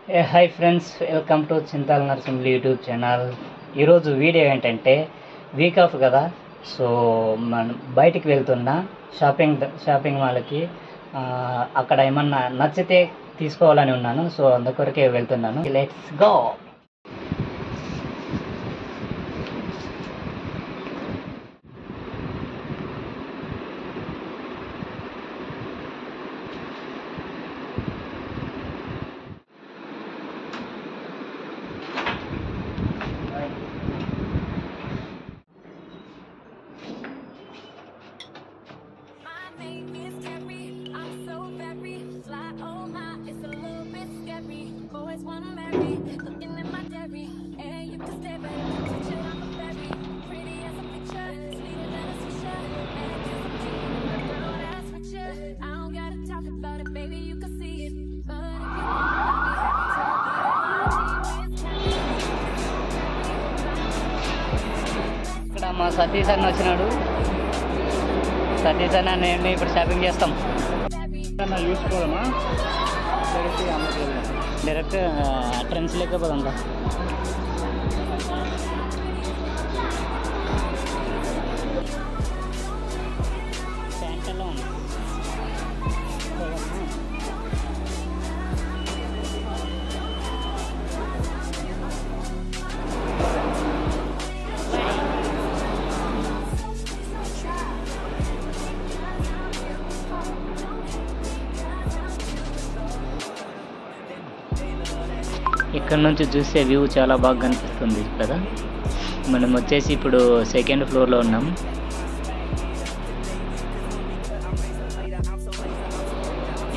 Hi friends, welcome to Chintala Narasimhulu YouTube channel. ఈరోజు video ఏంటంటే week off కదా, సో మనం బయటికి వెళ్తున్నా షాపింగ్ మాల్కి. అక్కడ ఏమన్నా నచ్చితే తీసుకోవాలని ఉన్నాను, సో అందుకొరకే వెళ్తున్నాను. Let's go. ఇక్కడ మా సతీష్ అన్న వచ్చినాడు. సతీష్ అన్న నేను ఇప్పుడు షాపింగ్ చేస్తాం. చూసుకోవాలమ్మా డైరెక్ట్ ట్రెండ్స్ లేకపోదాం. ప్యాంట్లో ఉంది. ఇక్కడ నుంచి చూసే వ్యూ చాలా బాగా కనిపిస్తుంది కదా. మనం వచ్చేసి ఇప్పుడు సెకండ్ ఫ్లోర్లో ఉన్నాం.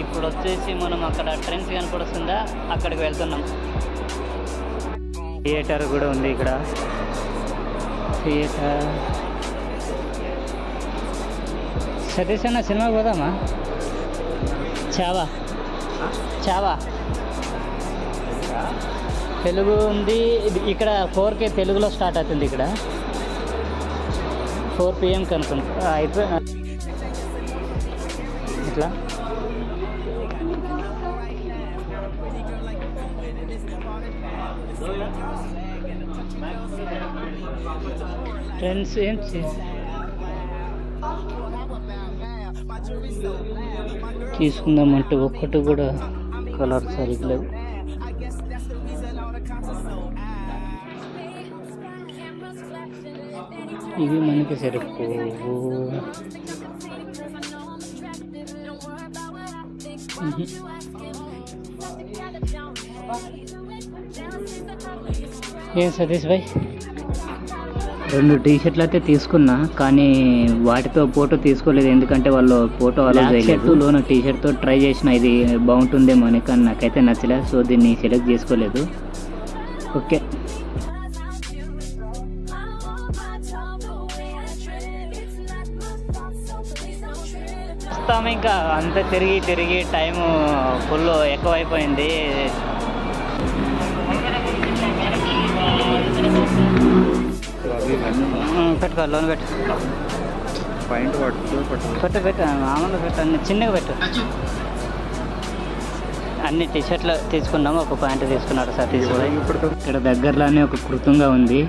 ఇప్పుడు వచ్చేసి మనం అక్కడ ట్రెండ్స్ కనపడుస్తుందా, అక్కడికి వెళ్తున్నాం. థియేటర్ కూడా ఉంది ఇక్కడ. థియేటర్ సతీష్ అన్న సినిమాకి పోదామా? చావా తెలుగు ఉంది ఇక్కడ. 4K తెలుగులో స్టార్ట్ అవుతుంది ఇక్కడ. 4 PM అనుకుంటా అయిపోయి ఇట్లా. ఫ్రెండ్స్ ఏంటి తీసుకుందామంటే ఒక్కటి కూడా కలర్ సరిగ్గా లేవు. ఇవి మనకి సరిపోవు. ఏం సతీష్ భాయ్, 2 టీషర్ట్లు అయితే తీసుకున్నా, కానీ వాటితో ఫోటో తీసుకోలేదు. ఎందుకంటే వాళ్ళు ఫోటో అలా చేయలేదు. లోన టీషర్ట్తో ట్రై చేసిన, ఇది బాగుంటుందేమో అని, కానీ నాకైతే నచ్చలేదు. సో దీన్ని సెలెక్ట్ చేసుకోలేదు. ఓకే, వస్తాము. ఇంకా అంత తిరిగి టైము ఫుల్ ఎక్కువైపోయింది. పెట్టుకో, లోన్ పెట్టు, పెట్టు మామూలు పెట్టు, అన్ని చిన్నగా పెట్టు. అన్ని టీషర్ట్లు తీసుకున్నాము, ఒక ప్యాంటు తీసుకున్నాడు సతీష్ భాయ్. ఇక్కడ దగ్గరలోనే ఒక కృతంగా ఉంది,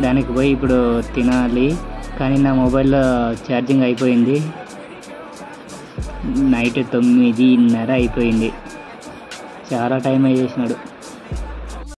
దానికి పోయి ఇప్పుడు తినాలి. కానీ నా మొబైల్లో ఛార్జింగ్ అయిపోయింది. నైట్ 9:30 అయిపోయింది. చాలా టైం అయ్యేసినాడు.